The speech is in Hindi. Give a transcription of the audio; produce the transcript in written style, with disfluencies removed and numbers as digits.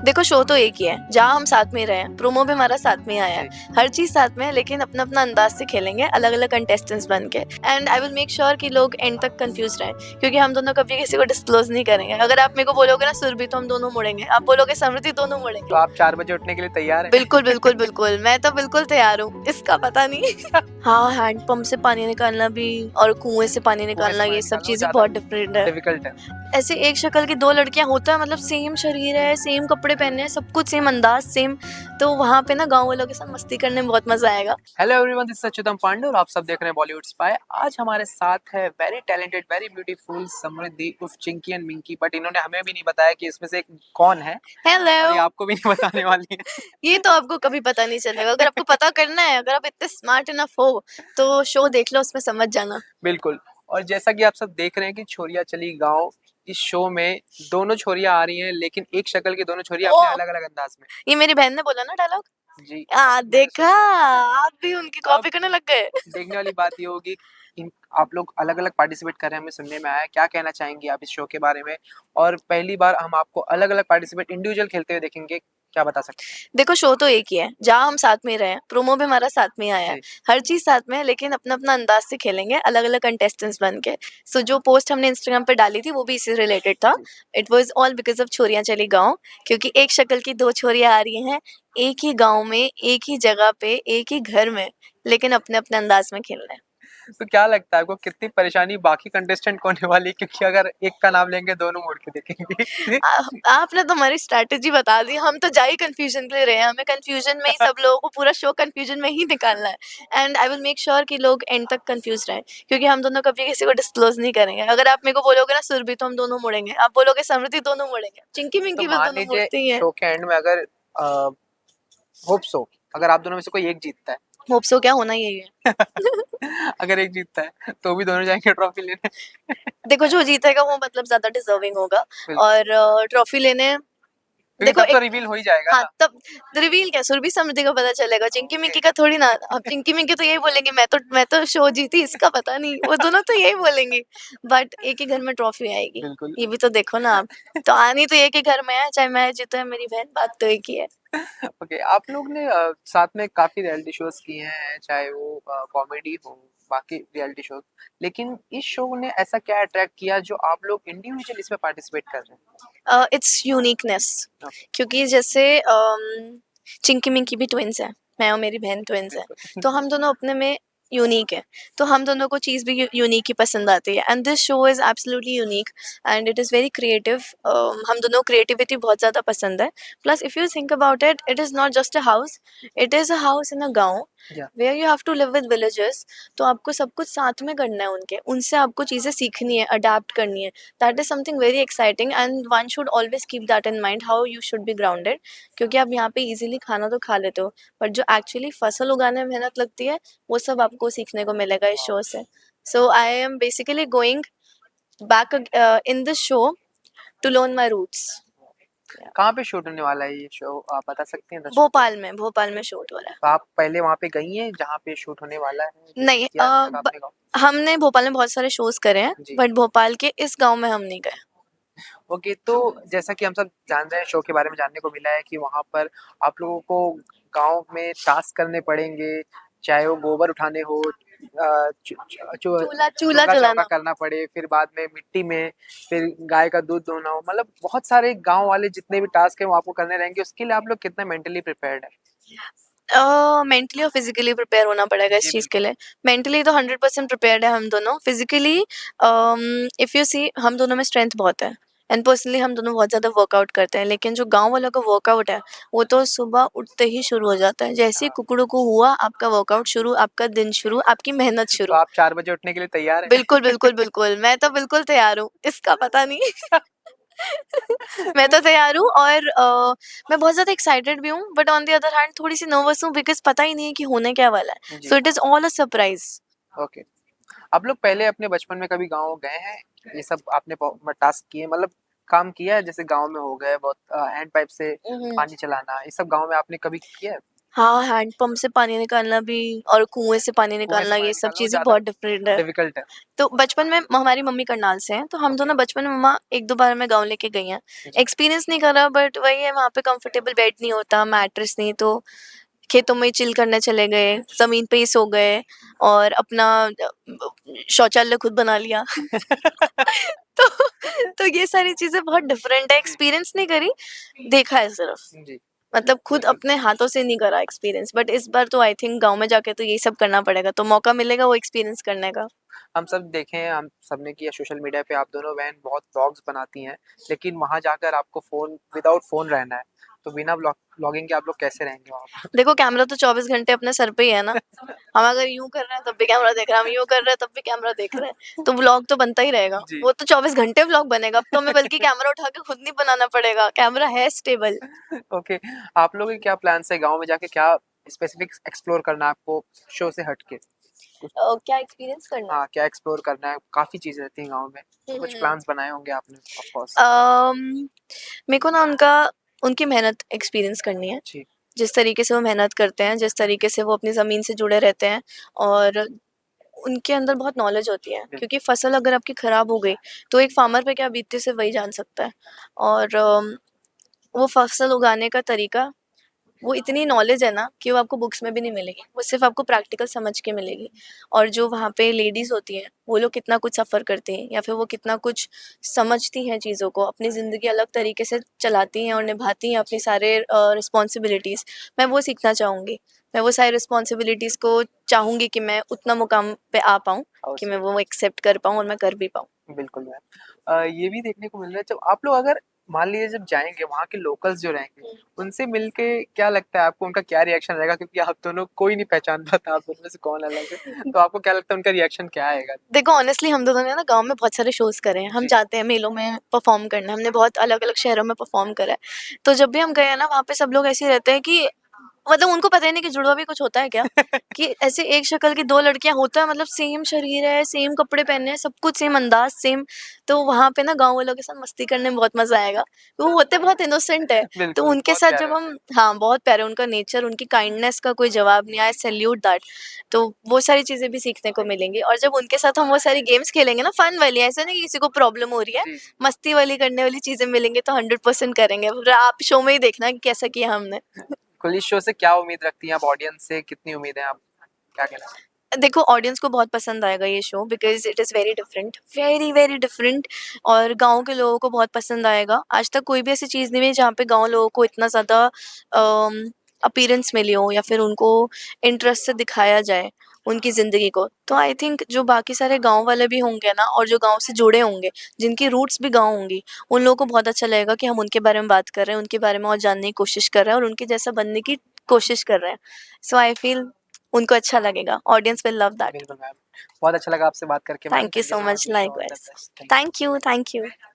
देखो शो तो एक ही है जहाँ हम साथ में रहे हैं, प्रोमो भी हमारा साथ में ही आया है, जी। हर चीज साथ में है, लेकिन अपना अपना अंदाज से खेलेंगे अलग अलग कंटेस्टेंट्स बन के। And I will make sure कि लोग एंड तक कंफ्यूज रहे, क्योंकि हम दोनों कभी किसी को डिस्क्लोज नहीं करेंगे। अगर आप मेरे को बोलोगे ना सुरभि, तो हम दोनों मुड़ेंगे, आप बोलोगे समृद्धि, दोनों तो मुड़ेंगे। आप 4 बजे उठने के लिए तैयार हैं? बिल्कुल बिल्कुल बिल्कुल, मैं तो बिल्कुल तैयार हूँ, इसका पता नहीं। हाँ, हैंडपंप से पानी निकालना भी और कुएं से पानी कुएँ से निकालना, पानी ये सब निकालना वो चीजें ज़्यादा बहुत डिफरेंट है। डिफ़िकल्ट है। ऐसे एक शक्ल की दो लड़कियां होता है, मतलब सेम शरीर है, सेम कपड़े पहने हैं, सब कुछ सेम, अंदाज सेम, तो वहां पे ना गांव वालों के साथ मस्ती करने में बहुत मजा आएगा। Hello everyone, this is Achyutam Pandey और आप सब देख रहे हैं बॉलीवुड स्पाई। आज हमारे साथ है वेरी टैलेंटेड, वेरी ब्यूटीफुल समृद्धि उर्फ चिंकी एंड मिंकी, बट इन्होंने हमें भी नहीं बताया कि इसमें से एक कौन है और ये हेलो। आपको भी नहीं बताने वाली है। ये तो आपको कभी पता नहीं चलेगा, अगर आपको पता करना है, अगर आप इतने स्मार्ट इनफ हो तो शो देख लो, उसमें समझ जाना। बिल्कुल। और जैसा कि आप सब देख रहे हैं कि छोरिया चली गाँव, इस शो में दोनों छोरियां आ रही हैं, लेकिन एक शक्ल की दोनों छोरियां ओ, अपने अलग अलग अंदाज में। ये मेरी बहन ने बोला ना डायलॉग। जी। मैंने देखा, सुना। आप भी उनकी अब कॉपी करने लग गए। देखने वाली बात ये होगी, इन आप लोग अलग-अलग पार्टिसिपेट कर रहे हैं, हमें सुनने में आया। क्या कहना चाहेंगी आप इस शो के बारे में? और पहली बार हम आपको अलग-अलग पार्टिसिपेट इंडिविजुअल खेलते हुए देखेंगे, क्या बता सकते हैं? देखो शो तो एक ही है जहाँ हम साथ में रहे हैं, प्रोमो भी हमारा साथ में ही आया है, जी। हर चीज साथ में है, लेकिन अपना अपना अंदाज से खेलेंगे अलग अलग कंटेस्टेंट्स बन के। सो जो पोस्ट हमने इंस्टाग्राम पे डाली थी वो भी इससे रिलेटेड था। जी। It was all because of Chhoriyan Chali Gaon, क्योंकि एक शक्ल की दो छोरियां आ रही हैं, एक ही गाँव में, एक ही जगह पे, एक ही घर में, लेकिन अपने अपने अंदाज में खेल रहे हैं। तो क्या लगता है आपको कितनी परेशानी बाकी कंटेस्टेंट को होने वाली है? क्योंकि अगर एक का नाम लेंगे, दोनों मुड़ के देखेंगे। आपने तो हमारी स्ट्रैटेजी बता दी, हम तो जा ही कंफ्यूजन के लिए रहे हैं, हमें कंफ्यूजन में ही सब लोगों को पूरा शो कंफ्यूजन में ही निकालना है। And I will make sure कि लोग एंड तक कंफ्यूज रहे, क्योंकि हम दोनों कभी किसी को डिस्क्लोज नहीं करेंगे। अगर आप मेरे को बोलोगे ना सुरभि, तो हम दोनों मुड़ेंगे, आप बोलोगे समृद्धि, दोनों मुड़ेंगे, चिंकी तो मिंकी भी मान दोनों लीजिए मुड़ती हैं। शो के एंड में अगर होप सो अगर आप दोनों में से कोई एक जीतता है। होप सो क्या, होना यही है। अगर एक जीतता है, तो भी दोनों जाएँगे ट्रॉफी लेने। देखो जो जीतेगा वो मतलब ज्यादा डिजर्विंग होगा, बिल्कुल। और ट्रॉफी लेने। क्योंकि देखो तब तो एक, रिवील हो ही जाएगा हाँ ना। तब रिवील क्या, सुरभि समृद्धि को पता चलेगा, चिंकी ओके। मिंकी का थोड़ी ना। अब चिंकी मिंकी तो यही बोलेंगे, मैं तो शो जीती, इसका पता नहीं, वो दोनों तो यही बोलेंगे। बट एक ही घर में ट्रॉफी आएगी, बिल्कुल। ये भी तो देखो ना आप। तो आनी तो एक ही घर में है, चाहे मैं जीतू या मेरी बहन, बात तो एक ही है। ओके, आप लोग ने साथ में काफ़ी रियलिटी शोज़ किए हैं, चाहे वो कॉमेडी हो, बाकी रियलिटी शोज़। लेकिन इस शो ने ऐसा क्या अट्रैक्ट किया जो आप लोग इंडिविजुअल इसमें पार्टिसिपेट कर रहे हैं? It's uniqueness, okay. क्योंकि जैसे चिंकी मिंकी भी ट्विंस है, मैं और मेरी बहन ट्विंस है, बिल्कुल। तो हम दोनों अपने में यूनिक है, तो हम दोनों को चीज़ भी यूनिक ही पसंद आती है। And this show is absolutely unique and it is very creative. हम दोनों क्रिएटिविटी बहुत ज़्यादा पसंद है। Plus if you think about it, it is not just a house, it is a house in a gaon या where you have to live with villagers. तो आपको सब कुछ साथ में करना है, उनके उनसे आपको चीज़ें सीखनी है, अडेप्ट करनी है। That is something very exciting and one should always keep that in mind, how you should be grounded. क्योंकि आप यहाँ पे इजीली खाना तो खा लेते हो, बट जो एक्चुअली फसल उगाने में मेहनत लगती है, वो सब आपको सीखने को मिलेगा इस शो से। So I am basically going back in this show to learn my roots. कहाँ पे शूट होने वाला है ये शो, आप बता सकते हैं दर्शकों को? भोपाल में शूट हो रहा है। तो आप पहले वहाँ पे गई हैं जहाँ पे शूट होने वाला है, विज़िट नहीं, किया है आपने गाँव? हमने भोपाल में बहुत सारे शोज करे हैं, जी। बट भोपाल के इस गांव में हम नहीं गए। ओके, तो जैसा कि हम सब जान रहे हैं, शो के बारे में जानने को मिला है कि वहाँ पर आप लोगों को गाँव में टास्क करने पड़ेंगे, चाहे वो गोबर उठाने हो, चूल्हा चूल्हा चौका चलाना। करना पड़े, फिर बाद में मिट्टी में, फिर गाय का दूध दोहना हो, मतलब बहुत सारे गाँव वाले जितने भी टास्क हैं वो आपको करने रहेंगे। उसके लिए आप लोग कितना मेंटली प्रिपेयर्ड हैं? मेंटली और फिजिकली प्रिपेयर होना पड़ेगा इस जी, चीज़ के बिल्कुल। लिए। मेंटली तो 100% प्रिपेयर्ड है हम दोनों। फिजिकली इफ़ यू सी, हम दोनों में स्ट्रेंथ बहुत है, एंड पर्सनली हम दोनों बहुत ज़्यादा वर्कआउट करते हैं। लेकिन जो गांव वालों का वर्कआउट है, वो तो सुबह उठते ही शुरू हो जाता है, जैसे ही कुकड़ू को हुआ आपका वर्कआउट शुरू, आपका दिन शुरू, आपकी मेहनत तो शुरू। आप 4 बजे उठने के लिए तैयार हैं? बिल्कुल बिल्कुल बिल्कुल, मैं तो बिल्कुल तैयार हूँ, इसका पता नहीं। मैं तो तैयार हूँ, और मैं बहुत ज़्यादा एक्साइटेड भी हूँ, but on the other hand थोड़ी सी नर्वस हूँ, बिकॉज पता ही नहीं है कि होने क्या वाला है। जी। So it is all a surprise. Okay. आप लोग पहले अपने बचपन में कभी गाँव गए हैं? ये सब आपने टास्क किए, मतलब काम किया है, जैसे गाँव में हो गए बहुत हैंड पाइप से पानी चलाना, ये सब गाँव में आपने कभी किया है? हाँ, हैंडपंप से पानी निकालना भी और कुएँ से पानी कुएँ से निकालना, पानी ये सब निकालना वो चीज़ें ज़्यादा बहुत डिफरेंट है। डिफ़िकल्ट है। तो बचपन में हमारी मम्मी करनाल से हैं, तो हम ओके, दोनों बचपन में मम्मा 1-2 बार हमें गाँव लेके गई हैं। जी, एक्सपीरियंस नहीं करा, बट वही है, वहाँ पे कंफर्टेबल बेड नहीं होता, मैट्रेस नहीं, तो खेतों में चिल करने चले गए, ज़मीन पे ही सो गए और अपना शौचालय खुद बना लिया। तो तो ये सारी चीज़ें बहुत डिफरेंट है, जी, एक्सपीरियंस नहीं करी, देखा है सिर्फ। जी, मतलब खुद बिल्कुल। अपने हाथों से नहीं करा एक्सपीरियंस, बट इस बार तो आई थिंक गाँव में जाके तो यही सब करना पड़ेगा, तो मौका मिलेगा वो एक्सपीरियंस करने का। हम सब देखे हैं, हम सबने किया सोशल मीडिया पे, आप दोनों बहन बहुत व्लॉग्स बनाती हैं, लेकिन वहाँ जाकर आपको फ़ोन विदाउट फ़ोन रहना है, तो बिना व्लॉगिंग के आप लोग कैसे रहेंगे वहाँ पर? देखो, कैमरा तो 24 घंटे अपने सर पे ही है ना। हम अगर यूँ कर रहे हैं तब भी कैमरा देख रहा है, हम यूँ कर रहे हैं तब भी कैमरा देख रहे हैं। तो व्लॉग तो बनता ही रहेगा। जी, वो तो 24 घंटे व्लॉग बनेगा। अब तो हमें बल्कि कैमरा उठा के खुद नहीं बनाना पड़ेगा। कैमरा है स्टेबल। ओके, आप लोगों के क्या प्लान्स है गाँव में जाके, क्या स्पेसिफिक एक्सप्लोर करना है आपको शो से हट के? कुछ क्या एक्सपीरियंस करना है? हाँ, क्या एक्सप्लोर करना है? काफ़ी चीज़ें रहती हैं गाँव में, तो हुँ, कुछ हुँ, हुँ। प्लान्स बनाए होंगे आपने ऑफ कोर्स। मेरे को ना उनकी मेहनत एक्सपीरियंस करनी है। जी, जिस तरीके से वो मेहनत करते हैं, जिस तरीके से वो अपनी ज़मीन से जुड़े रहते हैं और उनके अंदर बहुत नॉलेज होती है, बिल्कुल, क्योंकि फसल अगर आपकी खराब हो गई, तो एक फार्मर पे क्या बीतती है सिर्फ वही जान सकता है। और वो फसल उगाने का तरीका, वो इतनी नॉलेज है ना कि वो आपको बुक्स में भी नहीं मिलेगी, वो सिर्फ आपको प्रैक्टिकल समझ के मिलेगी। और जो वहाँ पे लेडीज होती हैं, वो लोग कितना कुछ सफ़र करती हैं या फिर वो कितना कुछ समझती हैं चीज़ों को, अपनी ज़िंदगी अलग तरीके से चलाती हैं और निभाती हैं अपनी जी, सारे रिस्पॉन्सिबिलिटीज़। मैं वो सीखना चाहूँगी। मैं वो सारी रिस्पॉन्सिबिलिटीज़ को चाहूँगी कि मैं उतना मुकाम पे आ पाऊँ कि अवश्य। मैं वो एक्सेप्ट कर पाऊँ और मैं कर भी पाऊँ। बिल्कुल मैम। ये भी देखने को मिल रहा है, जब आप लोग अगर मान लीजिए जब जाएँगे वहाँ के लोकल्स जो रहेंगे, उनसे मिलके क्या लगता है आपको, उनका क्या रिएक्शन रहेगा? क्योंकि आप दोनों कोई नहीं पहचान पाता आप दोनों में से कौन अलग है। तो आपको क्या लगता है उनका रिएक्शन क्या आएगा? देखो, ऑनेस्टली हम दोनों ने ना गाँव में बहुत सारे शोज़ करे हैं। हम जी, जाते हैं मेलों में परफ़ॉर्म करने, हमने बहुत अलग-अलग शहरों में परफ़ॉर्म करा है। तो जब भी हम गए हैं ना, वहाँ पे सब लोग ऐसे ही रहते हैं कि मतलब उनको पता ही नहीं कि जुड़वा भी कुछ होता है क्या? कि ऐसे एक शक्ल की 2 लड़कियाँ होता है, मतलब सेम शरीर है, सेम कपड़े पहने हैं, सब कुछ सेम अंदाज़ सेम। तो वहाँ पे ना गाँव वालों के साथ मस्ती करने में बहुत मज़ा आएगा। वो होते बहुत इनोसेंट है, तो बिल्कुल, उनके बहुत साथ प्यारे जब होते हम, हैं। हाँ, बहुत प्यारे, उनका नेचर, उनकी काइंडनेस का कोई जवाब नहीं, आई जी, सैल्यूट दैट। तो वो सारी चीज़ें भी सीखने को मिलेंगी और जब उनके साथ हम वो सारी गेम्स खेलेंगे ना, फन वाली, ऐसा नहीं कि किसी को प्रॉब्लम हो रही है, जी, जी। मस्ती वाली करने वाली चीज़ें मिलेंगी तो 100% करेंगे। फिर आप शो में ही देखना कि कैसा किया हमने। कुल इस शो से क्या उम्मीद रखती हैं आप, ऑडियंस से कितनी उम्मीद है आप? क्या कहना चाहेंगे? देखो, ऑडियंस को बहुत पसंद आएगा ये show, because it is very different, very, very different. और गाँव के लोगों को बहुत पसंद आएगा। आज तक कोई भी ऐसी चीज़ नहीं हुई जहाँ पे गाँव लोगों को इतना ज़्यादा अपीयरेंस मिली हो या फिर उनको इंटरेस्ट से दिखाया जाए उनकी ज़िंदगी को। तो आई थिंक जो बाकी सारे गाँव वाले भी होंगे ना और जो गाँव से जुड़े होंगे, जिनकी रूट्स भी गाँव होंगी, उन लोगों को बहुत अच्छा लगेगा कि हम उनके बारे में बात कर रहे हैं, उनके बारे में और जानने की कोशिश कर रहे हैं और उनके जैसा बनने की कोशिश कर रहे हैं। सो आई फील उनको अच्छा लगेगा। Audience will love that. बिल्कुल मैम। बहुत अच्छा लगा आपसे बात करके ma'am. Thank you thank you so so much. Much, wish you all the likewise. Best. Thank you. Thank you, thank you.